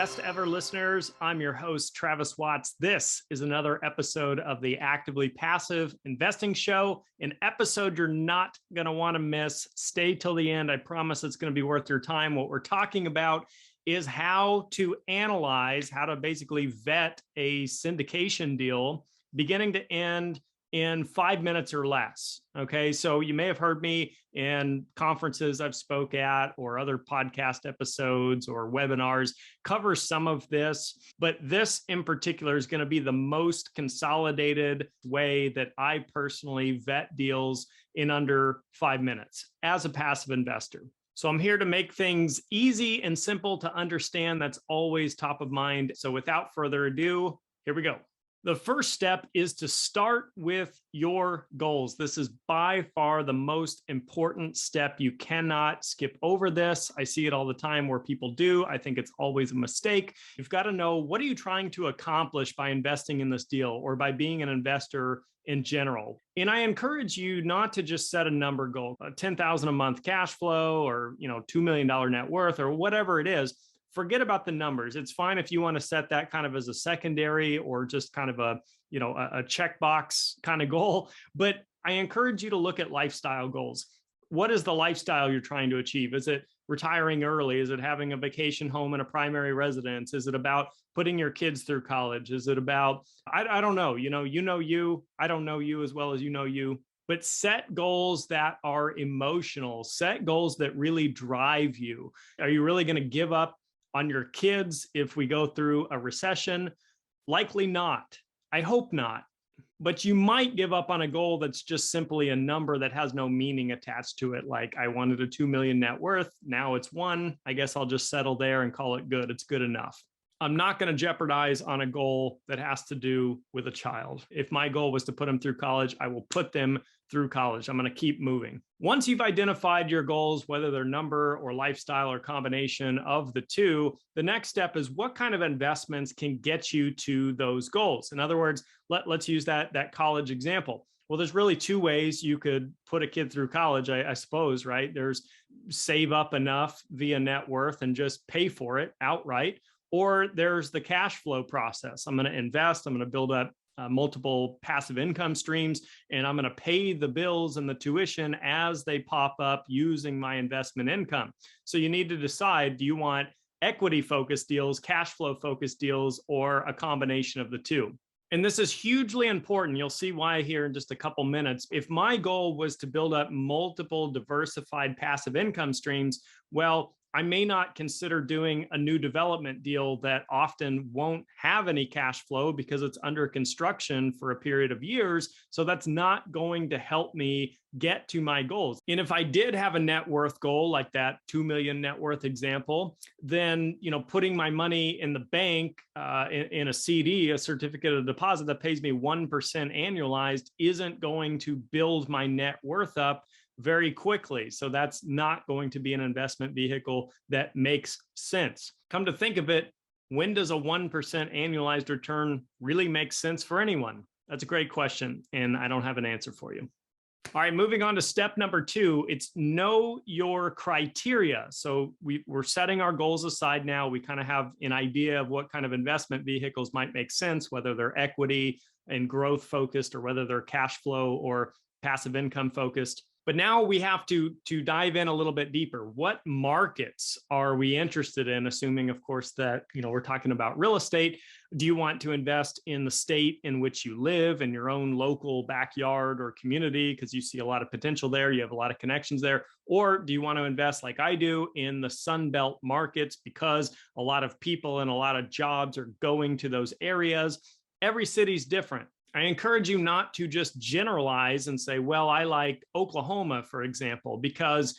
Best ever listeners, I'm your host, Travis Watts. This is another episode of the Actively Passive Investing Show, an episode you're not going to want to miss. Stay till the end. I promise it's going to be worth your time. What we're talking about is how to analyze, how to basically vet a syndication deal beginning to end in 5 minutes or less. Okay, so you may have heard me in conferences I've spoke at or other podcast episodes or webinars cover some of this, but this in particular is going to be the most consolidated way that I personally vet deals in under 5 minutes as a passive investor. So I'm here to make things easy and simple to understand. That's always top of mind. So without further ado, here we go. The first step is to start with your goals. This is by far the most important step. You cannot skip over this. I see it all the time where people do. I think it's always a mistake. You've got to know, what are you trying to accomplish by investing in this deal or by being an investor in general? And I encourage you not to just set a number goal, $10,000 a month cash flow or $2 million net worth or whatever it is. Forget about the numbers. It's fine if you want to set that kind of as a secondary or just kind of a checkbox kind of goal. But I encourage you to look at lifestyle goals. What is the lifestyle you're trying to achieve? Is it retiring early? Is it having a vacation home and a primary residence? Is it about putting your kids through college? Is it about, I don't know, you, I don't know you as well as you know you. But set goals that are emotional, set goals that really drive you. Are you really going to give up on your kids if we go through a recession? Likely not. I hope not. But you might give up on a goal that's just simply a number that has no meaning attached to it. Like, I wanted a 2 million net worth. Now it's 1. I guess I'll just settle there and call it good. It's good enough. I'm not going to jeopardize on a goal that has to do with a child. If my goal was to put them through college, I will put them through college. I'm going to keep moving. Once you've identified your goals, whether they're number or lifestyle or combination of the two, the next step is what kind of investments can get you to those goals. In other words, let's use that college example. Well, there's really 2 ways you could put a kid through college, I suppose, right? There's save up enough via net worth and just pay for it outright. Or there's the cash flow process. I'm going to invest, I'm going to build up multiple passive income streams, and I'm going to pay the bills and the tuition as they pop up using my investment income. So you need to decide, do you want equity focused deals, cash flow focused deals, or a combination of the two? And this is hugely important. You'll see why here in just a couple minutes. If my goal was to build up multiple diversified passive income streams, well, I may not consider doing a new development deal that often won't have any cash flow because it's under construction for a period of years. So that's not going to help me get to my goals. And if I did have a net worth goal, like that 2 million net worth example, then, putting my money in the bank in a CD, a certificate of deposit that pays me 1% annualized, isn't going to build my net worth up very quickly. So that's not going to be an investment vehicle that makes sense. Come to think of it, when does a 1% annualized return really make sense for anyone? That's a great question, and I don't have an answer for you. All right, moving on to step number 2, it's know your criteria. So we're setting our goals aside now. We kind of have an idea of what kind of investment vehicles might make sense, whether they're equity and growth focused or whether they're cash flow or passive income focused. But now we have to dive in a little bit deeper. What markets are we interested in? Assuming, of course, that we're talking about real estate. Do you want to invest in the state in which you live, in your own local backyard or community, because you see a lot of potential there, you have a lot of connections there? Or do you want to invest, like I do, in the Sun Belt markets because a lot of people and a lot of jobs are going to those areas? Every city's different. I encourage you not to just generalize and say, well, I like Oklahoma, for example, because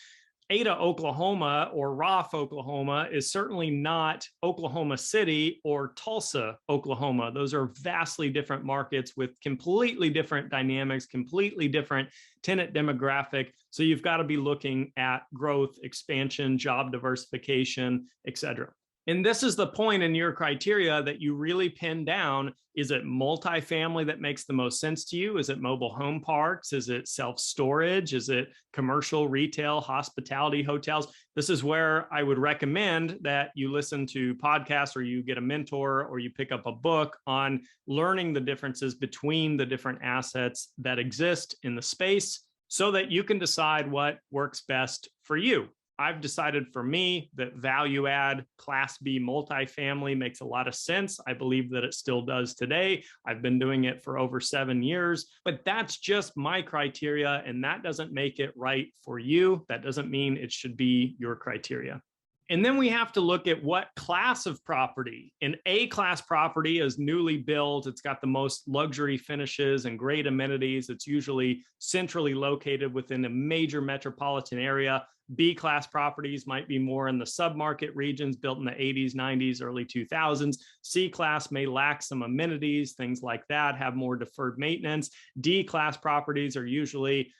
Ada, Oklahoma, or Roth, Oklahoma is certainly not Oklahoma City or Tulsa, Oklahoma. Those are vastly different markets with completely different dynamics, completely different tenant demographic. So you've got to be looking at growth, expansion, job diversification, et cetera. And this is the point in your criteria that you really pin down. Is it multifamily that makes the most sense to you? Is it mobile home parks? Is it self-storage? Is it commercial, retail, hospitality, hotels? This is where I would recommend that you listen to podcasts, or you get a mentor, or you pick up a book on learning the differences between the different assets that exist in the space so that you can decide what works best for you. I've decided for me that value add Class B multifamily makes a lot of sense. I believe that it still does today. I've been doing it for over 7 years, but that's just my criteria, and that doesn't make it right for you. That doesn't mean it should be your criteria. And then we have to look at what class of property. An A-class property is newly built. It's got the most luxury finishes and great amenities. It's usually centrally located within a major metropolitan area. B-class properties might be more in the submarket regions, built in the 80s, 90s, early 2000s. C-class may lack some amenities, things like that, have more deferred maintenance. D-class properties are usually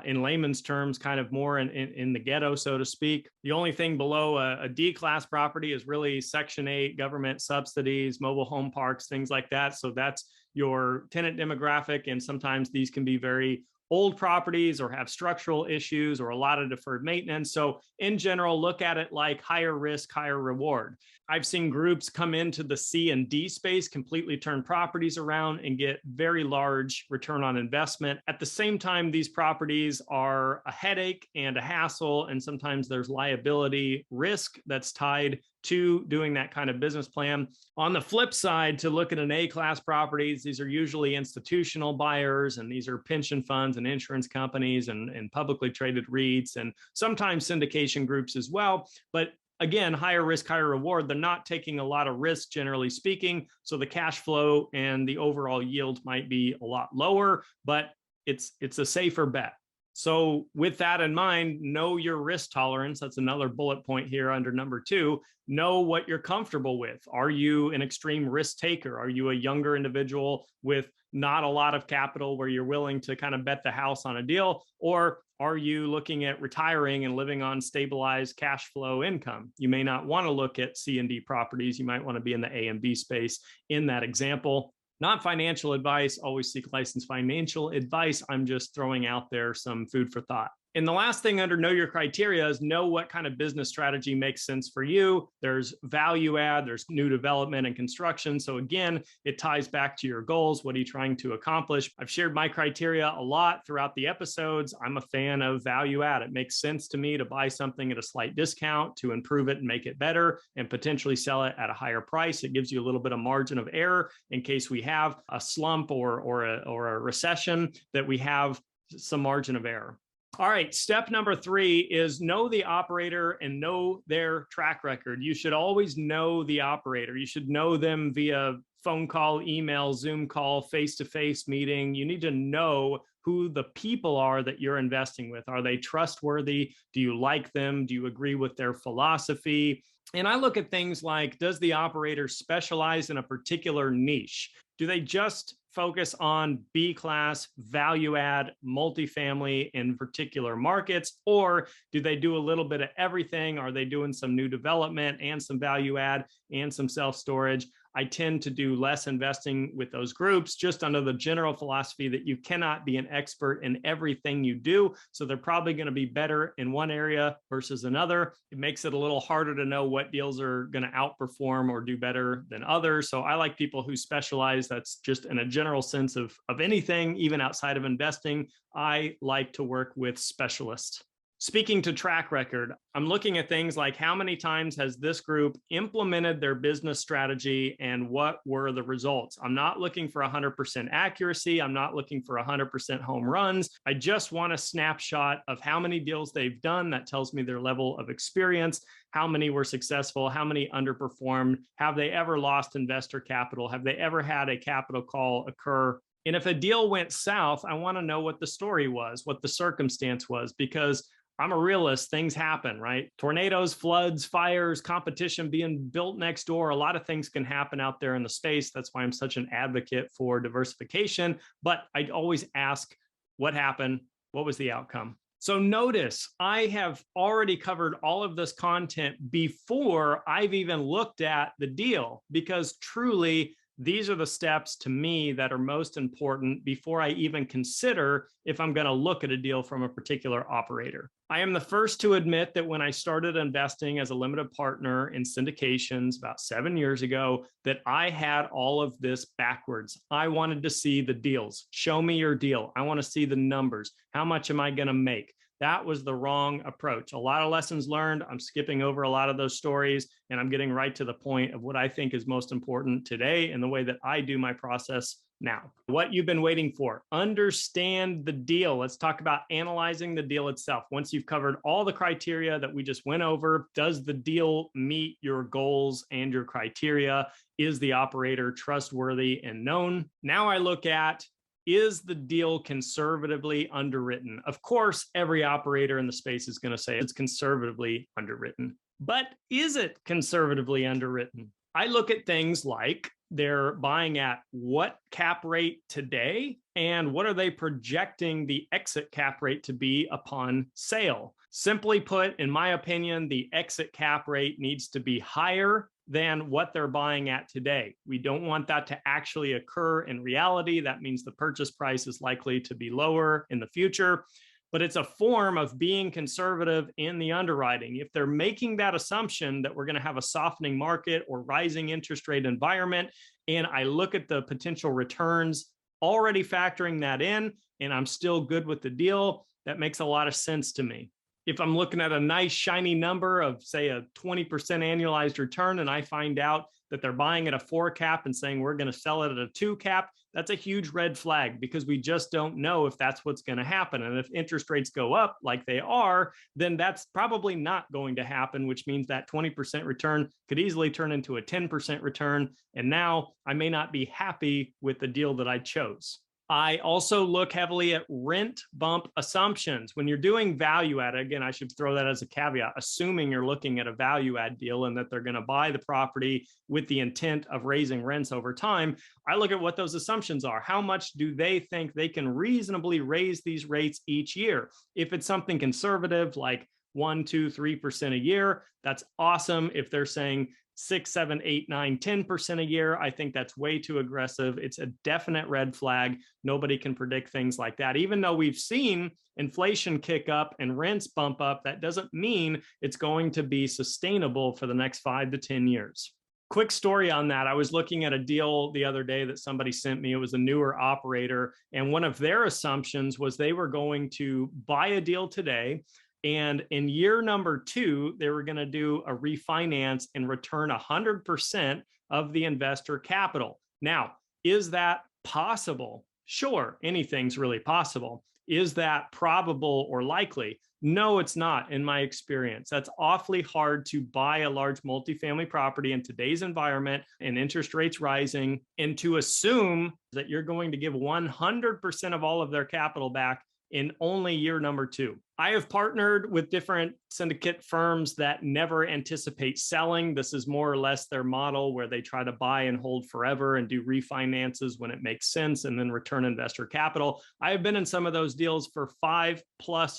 in layman's terms, kind of more in the ghetto, so to speak. The only thing below a D-class property is really Section 8 government subsidies, mobile home parks, things like that. So that's your tenant demographic. And sometimes these can be very old properties or have structural issues or a lot of deferred maintenance. So in general, look at it like higher risk, higher reward. I've seen groups come into the C and D space, completely turn properties around and get very large return on investment. At the same time, these properties are a headache and a hassle, and sometimes there's liability risk that's tied to doing that kind of business plan. On the flip side, to look at an A-class properties, these are usually institutional buyers, and these are pension funds and insurance companies and publicly traded REITs, and sometimes syndication groups as well. But again, higher risk, higher reward. They're not taking a lot of risk, generally speaking. So the cash flow and the overall yield might be a lot lower, but it's a safer bet. So with that in mind, know your risk tolerance. That's another bullet point here under number 2. Know what you're comfortable with. Are you an extreme risk taker? Are you a younger individual with not a lot of capital where you're willing to kind of bet the house on a deal? Or are you looking at retiring and living on stabilized cash flow income? You may not want to look at C and D properties. You might want to be in the A and B space in that example. Not financial advice. Always seek licensed financial advice. I'm just throwing out there some food for thought. And the last thing under know your criteria is know what kind of business strategy makes sense for you. There's value add, there's new development and construction. So again, it ties back to your goals. What are you trying to accomplish? I've shared my criteria a lot throughout the episodes. I'm a fan of value add. It makes sense to me to buy something at a slight discount, to improve it and make it better, and potentially sell it at a higher price. It gives you a little bit of margin of error in case we have a slump or a recession, that we have some margin of error. All right, step number 3 is know the operator and know their track record. You should always know the operator. You should know them via phone call, email, Zoom call, face-to-face meeting. You need to know who the people are that you're investing with. Are they trustworthy? Do you like them? Do you agree with their philosophy? And I look at things like, does the operator specialize in a particular niche? Do they just focus on B-class, value add, multifamily in particular markets, or do they do a little bit of everything? Are they doing some new development and some value add and some self-storage? I tend to do less investing with those groups, just under the general philosophy that you cannot be an expert in everything you do. So they're probably going to be better in one area versus another. It makes it a little harder to know what deals are going to outperform or do better than others. So I like people who specialize. That's just in a general sense of anything, even outside of investing. I like to work with specialists. Speaking to track record, I'm looking at things like how many times has this group implemented their business strategy and what were the results? I'm not looking for 100% accuracy. I'm not looking for 100% home runs. I just want a snapshot of how many deals they've done. That tells me their level of experience, how many were successful, how many underperformed, have they ever lost investor capital, have they ever had a capital call occur? And if a deal went south, I want to know what the story was, what the circumstance was, because I'm a realist. Things happen, right? Tornadoes, floods, fires, competition being built next door. A lot of things can happen out there in the space. That's why I'm such an advocate for diversification. But I always ask, what happened? What was the outcome? So notice I have already covered all of this content before I've even looked at the deal, because truly these are the steps to me that are most important before I even consider if I'm going to look at a deal from a particular operator. I am the first to admit that when I started investing as a limited partner in syndications about 7 years ago, that I had all of this backwards. I wanted to see the deals. Show me your deal. I want to see the numbers. How much am I going to make? That was the wrong approach. A lot of lessons learned. I'm skipping over a lot of those stories, and I'm getting right to the point of what I think is most important today and the way that I do my process now. What you've been waiting for, understand the deal. Let's talk about analyzing the deal itself. Once you've covered all the criteria that we just went over, does the deal meet your goals and your criteria? Is the operator trustworthy and known? Now I look at, is the deal conservatively underwritten? Of course, every operator in the space is going to say it's conservatively underwritten. But is it conservatively underwritten? I look at things like they're buying at what cap rate today, and what are they projecting the exit cap rate to be upon sale? Simply put, in my opinion, the exit cap rate needs to be higher than what they're buying at today. We don't want that to actually occur in reality. That means the purchase price is likely to be lower in the future, but it's a form of being conservative in the underwriting. If they're making that assumption that we're going to have a softening market or rising interest rate environment, and I look at the potential returns already factoring that in, and I'm still good with the deal, that makes a lot of sense to me. If I'm looking at a nice shiny number of, say, a 20% annualized return, and I find out that they're buying at a 4 cap and saying we're going to sell it at a 2 cap, that's a huge red flag, because we just don't know if that's what's going to happen. And if interest rates go up like they are, then that's probably not going to happen, which means that 20% return could easily turn into a 10% return. And now I may not be happy with the deal that I chose. I also look heavily at rent bump assumptions. When you're doing value add, again, I should throw that as a caveat, assuming you're looking at a value add deal and that they're going to buy the property with the intent of raising rents over time. I look at what those assumptions are. How much do they think they can reasonably raise these rates each year? If it's something conservative, like 1, 2, 3% a year, that's awesome. If they're saying 6, 7, 8, 9, 10% a year, I think that's way too aggressive. It's a definite red flag. Nobody can predict things like that. Even though we've seen inflation kick up and rents bump up, that doesn't mean it's going to be sustainable for the next 5 to 10 years. Quick story on that. I was looking at a deal the other day that somebody sent me. It was a newer operator, and one of their assumptions was they were going to buy a deal today, and in year number 2, they were going to do a refinance and return 100% of the investor capital. Now, is that possible? Sure, anything's really possible. Is that probable or likely? No, it's not, in my experience. That's awfully hard to buy a large multifamily property in today's environment and interest rates rising, and to assume that you're going to give 100% of all of their capital back in only year number 2. I have partnered with different syndicate firms that never anticipate selling. This is more or less their model, where they try to buy and hold forever and do refinances when it makes sense and then return investor capital. I have been in some of those deals for 5+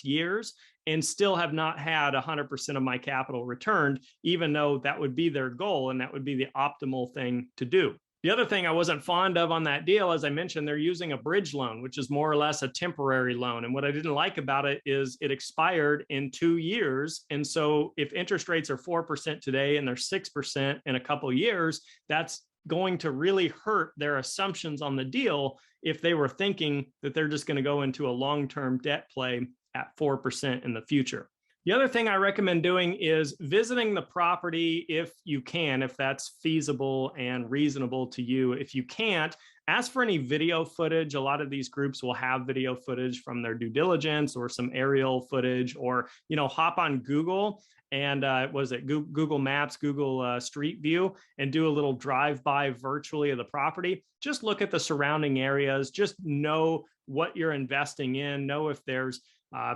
years and still have not had 100% of my capital returned, even though that would be their goal and that would be the optimal thing to do. The other thing I wasn't fond of on that deal, as I mentioned, they're using a bridge loan, which is more or less a temporary loan. And what I didn't like about it is it expired in 2 years. And so if interest rates are 4% today and they're 6% in a couple of years, that's going to really hurt their assumptions on the deal if they were thinking that they're just going to go into a long-term debt play at 4% in the future. The other thing I recommend doing is visiting the property if you can, if that's feasible and reasonable to you. If you can't, ask for any video footage. A lot of these groups will have video footage from their due diligence or some aerial footage, or, hop on Google and Google Maps, Google Street View, and do a little drive-by virtually of the property. Just look at the surrounding areas. Just know what you're investing in. Know if there's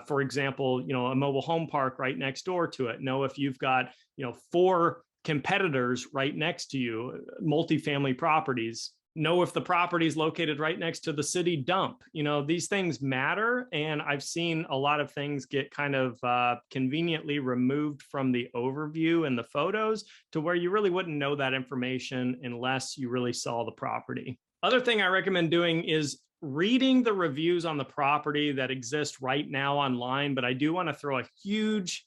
for example, a mobile home park right next door to it. Know if you've got, 4 competitors right next to you, multifamily properties. know if the property is located right next to the city dump. These things matter. And I've seen a lot of things get kind of conveniently removed from the overview and the photos to where you really wouldn't know that information unless you really saw the property. Other thing I recommend doing is reading the reviews on the property that exist right now online. But I do want to throw a huge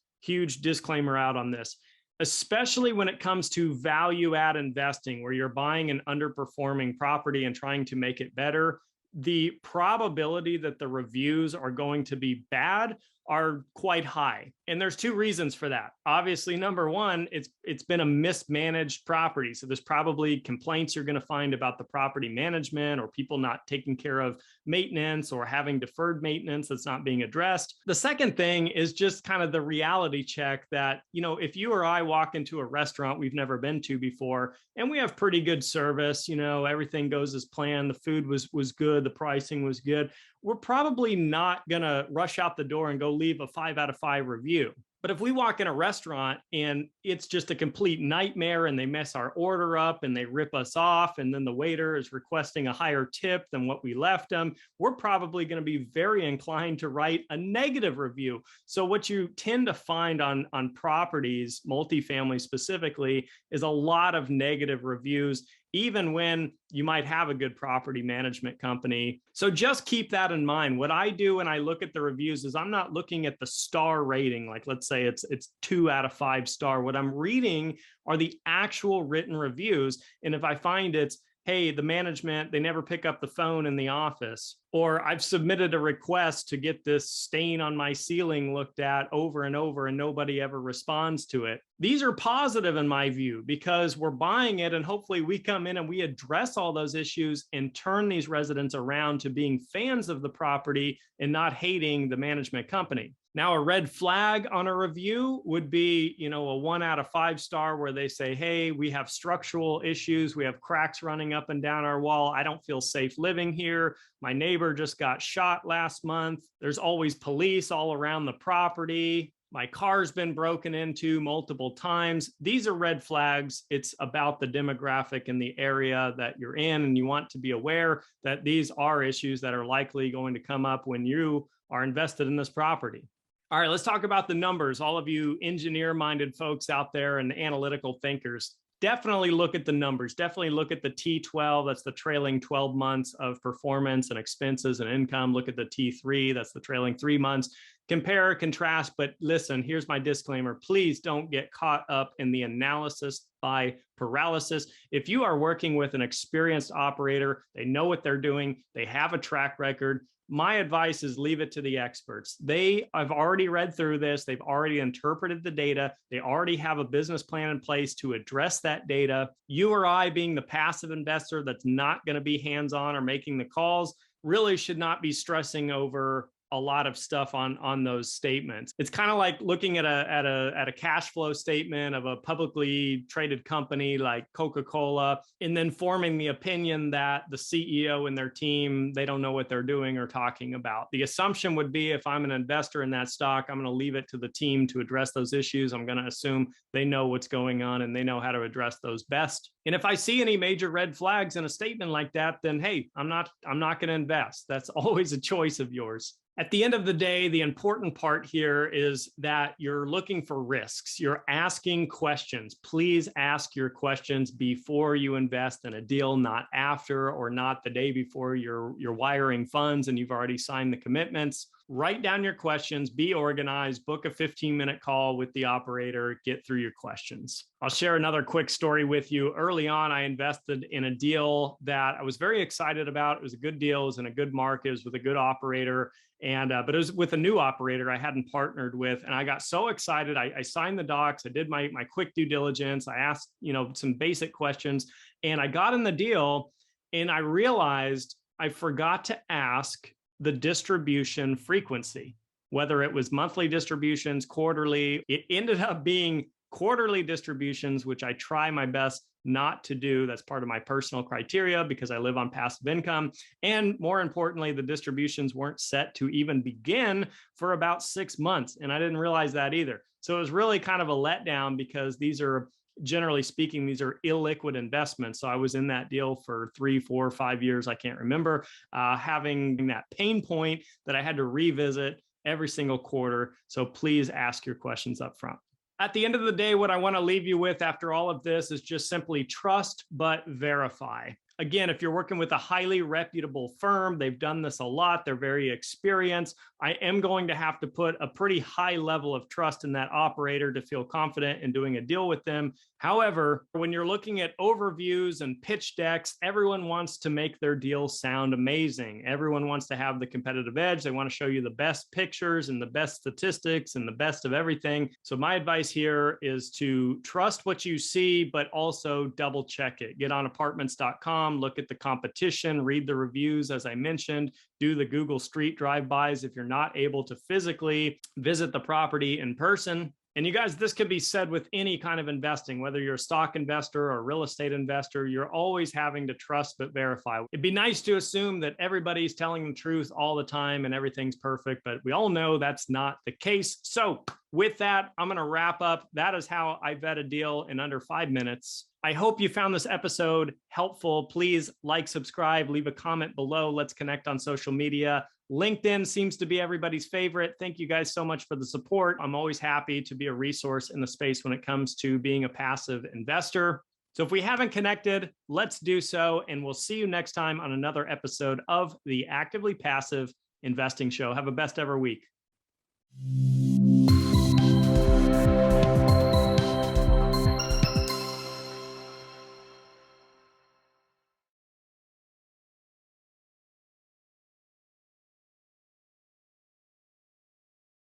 disclaimer out on this, especially when it comes to value add investing, where you're buying an underperforming property and trying to make it better. The probability that the reviews are going to be bad are quite high. And there's two reasons for that. Obviously, number one, it's been a mismanaged property. So there's probably complaints you're going to find about the property management or people not taking care of maintenance or having deferred maintenance that's not being addressed. The second thing is just kind of the reality check that, if you or I walk into a restaurant we've never been to before and we have pretty good service, everything goes as planned, the food was good, the pricing was good, we're probably not going to rush out the door and go leave a 5 out of 5 review. But if we walk in a restaurant and it's just a complete nightmare and they mess our order up and they rip us off, and then the waiter is requesting a higher tip than what we left them, we're probably going to be very inclined to write a negative review. So what you tend to find on properties, multifamily specifically, is a lot of negative reviews, even when you might have a good property management company. So just keep that in mind. What I do when I look at the reviews is I'm not looking at the star rating. Like, let's say it's 2 out of 5 star. What I'm reading are the actual written reviews. And if I find it's, hey, the management, they never pick up the phone in the office, or I've submitted a request to get this stain on my ceiling looked at over and over and nobody ever responds to it. These are positive in my view, because we're buying it and hopefully we come in and we address all those issues and turn these residents around to being fans of the property and not hating the management company. Now, a red flag on a review would be, a 1 out of 5 star where they say, hey, we have structural issues. We have cracks running up and down our wall. I don't feel safe living here. My neighbor just got shot last month. There's always police all around the property. My car's been broken into multiple times. These are red flags. It's about the demographic in the area that you're in, and you want to be aware that these are issues that are likely going to come up when you are invested in this property. All right, let's talk about the numbers. All of you engineer-minded folks out there and analytical thinkers, definitely look at the numbers. Definitely look at the T12. That's the trailing 12 months of performance and expenses and income. Look at the T3. That's the trailing 3 months. Compare, contrast. But listen, here's my disclaimer. Please don't get caught up in the analysis by paralysis. If you are working with an experienced operator, they know what they're doing, they have a track record, my advice is leave it to the experts. They have already read through this. They've already interpreted the data. They already have a business plan in place to address that data. You or I, being the passive investor that's not going to be hands-on or making the calls, really should not be stressing over a lot of stuff on those statements. It's kind of like looking at a cash flow statement of a publicly traded company like Coca-Cola, and then forming the opinion that the CEO and their team, they don't know what they're doing or talking about. The assumption would be, if I'm an investor in that stock, I'm going to leave it to the team to address those issues. I'm going to assume they know what's going on and they know how to address those best. And if I see any major red flags in a statement like that, then hey, I'm not going to invest. That's always a choice of yours. At the end of the day, the important part here is that you're looking for risks. You're asking questions. Please ask your questions before you invest in a deal, not after, or not the day before you're wiring funds and you've already signed the commitments. Write down your questions, be organized, book a 15-minute call with the operator, get through your questions. I'll share another quick story with you. Early on, I invested in a deal that I was very excited about. It was a good deal. It was in a good market. It was with a good operator. But it was with a new operator I hadn't partnered with. And I got so excited. I signed the docs. I did my quick due diligence. I asked, some basic questions, and I got in the deal, and I realized I forgot to ask the distribution frequency, whether it was monthly distributions, quarterly. It ended up being quarterly distributions, which I try my best not to do. That's part of my personal criteria because I live on passive income. And more importantly, the distributions weren't set to even begin for about 6 months. And I didn't realize that either. So it was really kind of a letdown because these are generally speaking, these are illiquid investments. So I was in that deal for 3, 4, 5 years. I can't remember, having that pain point that I had to revisit every single quarter. So please ask your questions up front. At the end of the day, what I want to leave you with after all of this is just simply trust, but verify. Again, if you're working with a highly reputable firm, they've done this a lot, they're very experienced, I am going to have to put a pretty high level of trust in that operator to feel confident in doing a deal with them. However, when you're looking at overviews and pitch decks, everyone wants to make their deal sound amazing. Everyone wants to have the competitive edge. They want to show you the best pictures and the best statistics and the best of everything. So my advice here is to trust what you see, but also double check it. Get on apartments.com. Look at the competition, read the reviews, as I mentioned, do the Google Street drive-bys if you're not able to physically visit the property in person. And you guys, this could be said with any kind of investing, whether you're a stock investor or a real estate investor, you're always having to trust but verify. It'd be nice to assume that everybody's telling the truth all the time and everything's perfect, but we all know that's not the case. So with that, I'm going to wrap up. That is how I vet a deal in under 5 minutes. I hope you found this episode helpful. Please like, subscribe, leave a comment below. Let's connect on social media. LinkedIn seems to be everybody's favorite. Thank you guys so much for the support. I'm always happy to be a resource in the space when it comes to being a passive investor. So if we haven't connected, let's do so. And we'll see you next time on another episode of the Actively Passive Investing Show. Have a best ever week.